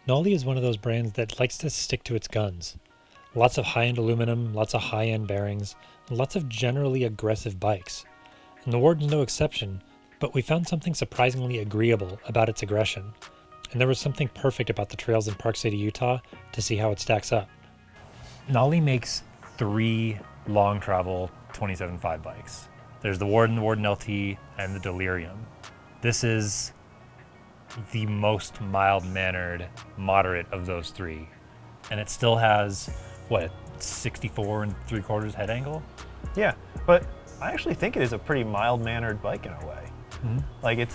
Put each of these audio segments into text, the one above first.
Knolly is one of those brands that likes to stick to its guns. Lots of high-end aluminum, lots of high-end bearings, and lots of generally aggressive bikes. And the Warden's no exception, but we found something surprisingly agreeable about its aggression. And there was something perfect about the trails in Park City, Utah to see how it stacks up. Knolly makes 3 long travel 27.5 bikes. There's the Warden LT, and the Delirium. This is the most mild-mannered, moderate of those 3. And it still has, 64 3/4 head angle? Yeah, but I actually think it is a pretty mild-mannered bike in a way. Mm-hmm. Like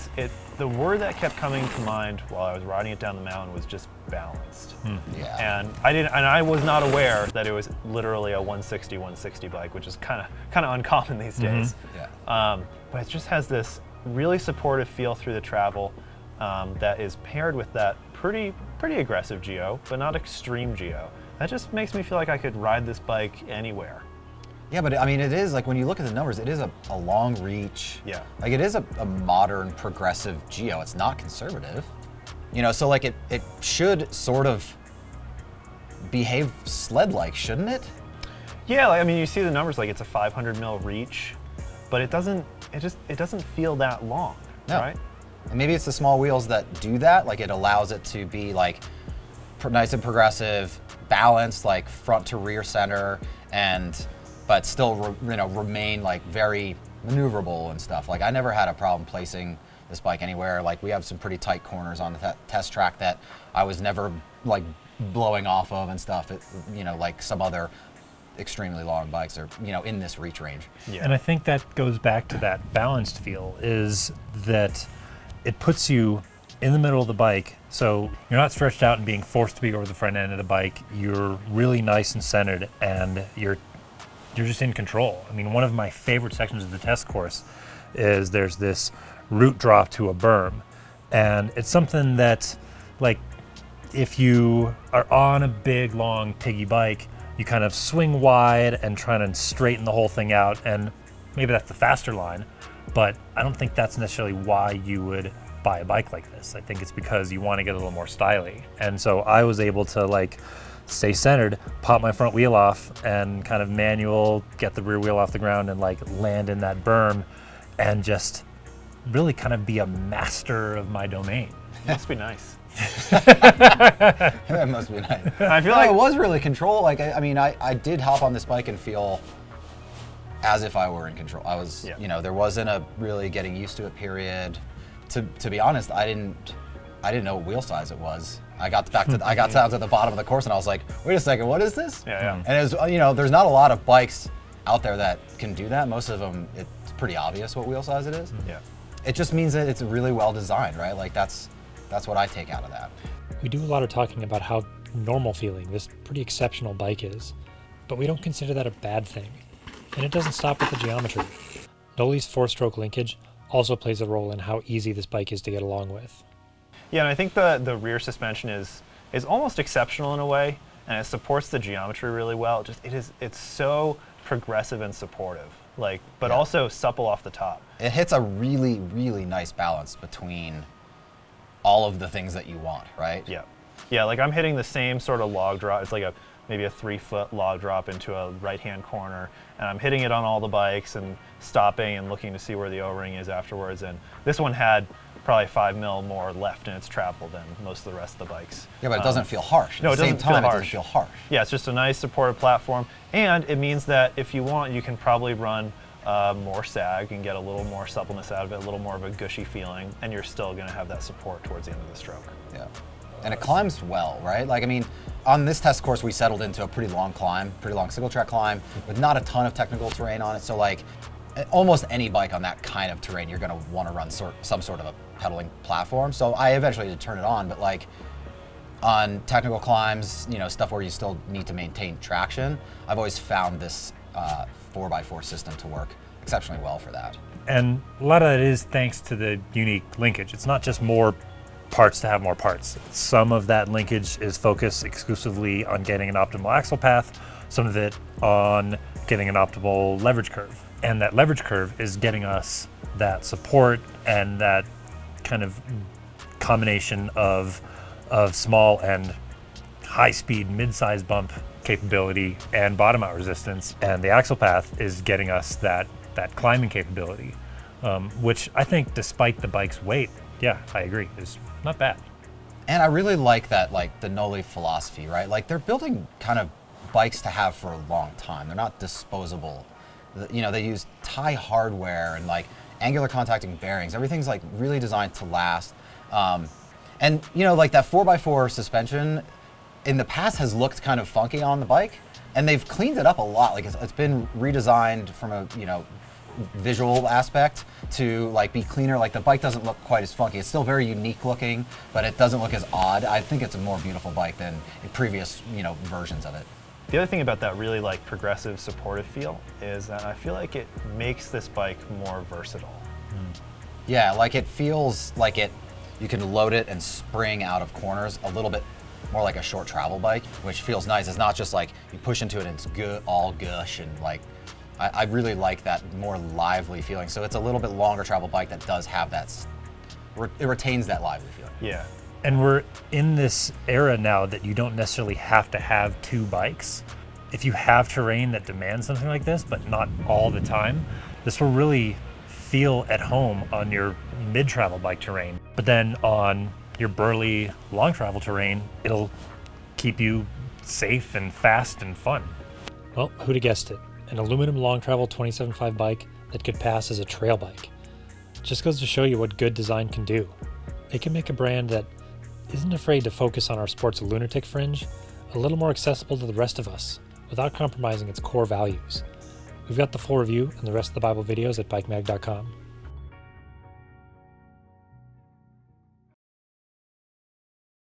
the word that kept coming to mind while I was riding it down the mountain was just balanced. Yeah. And I was not aware that it was literally a 160 bike, which is kind of uncommon these days. Yeah. But it just has this really supportive feel through the travel that is paired with that pretty aggressive geo, but not extreme geo. That just makes me feel like I could ride this bike anywhere. Yeah, but I mean, it is like when you look at the numbers, it is a long reach. Yeah. Like it is a modern progressive geo. It's not conservative. You know, so like it should sort of behave sled-like, shouldn't it? Yeah, like, I mean, you see the numbers, like it's a 500 mil reach, but it doesn't feel that long, No. right? And maybe it's the small wheels that do that. Like it allows it to be like nice and progressive, balanced, like front to rear center, but still remain like very maneuverable and stuff. Like I never had a problem placing this bike anywhere. Like we have some pretty tight corners on the test track that I was never like blowing off of and stuff. Like some other extremely long bikes are, in this reach range. Yeah. And I think that goes back to that balanced feel, is that it puts you in the middle of the bike, so you're not stretched out and being forced to be over the front end of the bike. You're really nice and centered, and you're just in control. I mean, one of my favorite sections of the test course is there's this root drop to a berm, and it's something that, like, if you are on a big, long, piggy bike, you kind of swing wide and try to straighten the whole thing out, and maybe that's the faster line, but I don't think that's necessarily why you would buy a bike like this. I think it's because you want to get a little more styly. And so I was able to like stay centered, pop my front wheel off, and kind of manual get the rear wheel off the ground and like land in that berm and just really kind of be a master of my domain. Must be nice. That must be nice. I feel No, like it was really control. Like I did hop on this bike and feel as if I were in control. I was, there wasn't a really getting used to it period. To be honest, I didn't know what wheel size it was. I got down to the bottom of the course and I was like, wait a second, what is this? Yeah. And it was, there's not a lot of bikes out there that can do that. Most of them, it's pretty obvious what wheel size it is. Yeah. It just means that it's really well designed, right? Like that's what I take out of that. We do a lot of talking about how normal feeling this pretty exceptional bike is, but we don't consider that a bad thing. And it doesn't stop with the geometry. Knolly's 4-stroke linkage also plays a role in how easy this bike is to get along with. Yeah, and I think the rear suspension is almost exceptional in a way, and it supports the geometry really well. It's so progressive and supportive, but also supple off the top. It hits a really, really nice balance between all of the things that you want, right? Yeah, like I'm hitting the same sort of log drop. It's like maybe a 3-foot log drop into a right-hand corner, and I'm hitting it on all the bikes and stopping and looking to see where the O-ring is afterwards. And this one had probably 5 mil more left in its travel than most of the rest of the bikes. Yeah, but it doesn't feel harsh. No, At the same time, it doesn't feel harsh. Yeah, it's just a nice supportive platform, and it means that if you want, you can probably run more sag and get a little more suppleness out of it, a little more of a gushy feeling, and you're still going to have that support towards the end of the stroke. Yeah, and it climbs well, right? Like, I mean, on this test course, we settled into a pretty long climb, pretty long single track climb with not a ton of technical terrain on it. So like, almost any bike on that kind of terrain, you're going to want to run some sort of a pedaling platform. So I eventually did turn it on, but like on technical climbs, stuff where you still need to maintain traction, I've always found this 4x4 system to work exceptionally well for that. And a lot of it is thanks to the unique linkage. It's not just more parts to have more parts. Some of that linkage is focused exclusively on getting an optimal axle path, some of it on getting an optimal leverage curve. And that leverage curve is getting us that support and that kind of combination of of small and high-speed, mid-size bump capability and bottom-out resistance, and the axle path is getting us that climbing capability, which I think, despite the bike's weight, yeah, I agree, is not bad. And I really like that, like the Knolly philosophy, right? Like they're building kind of bikes to have for a long time. They're not disposable. You know, they use tie hardware and like angular contacting bearings. Everything's like really designed to last. And you know, like that 4x4 suspension in the past has looked kind of funky on the bike, and they've cleaned it up a lot. Like it's been redesigned from a, you know, visual aspect to like be cleaner. Like the bike doesn't look quite as funky. It's still very unique looking, but it doesn't look as odd. I think it's a more beautiful bike than in previous, you know, versions of it. The other thing about that really like progressive supportive feel is that I feel like it makes this bike more versatile. Yeah, like it feels like you can load it and spring out of corners a little bit more like a short travel bike, which feels nice. It's not just like you push into it and it's good, all gush, and like, I really like that more lively feeling. So it's a little bit longer travel bike that does have that, it retains that lively feeling. Yeah. And we're in this era now that you don't necessarily have to have two bikes. If you have terrain that demands something like this, but not all the time, this will really feel at home on your mid-travel bike terrain. But then on your burly long travel terrain, it'll keep you safe and fast and fun. Well, who'd have guessed it? An aluminum long travel 27.5 bike that could pass as a trail bike. Just goes to show you what good design can do. It can make a brand that isn't afraid to focus on our sport's lunatic fringe a little more accessible to the rest of us without compromising its core values. We've got the full review and the rest of the Bible videos at bikemag.com.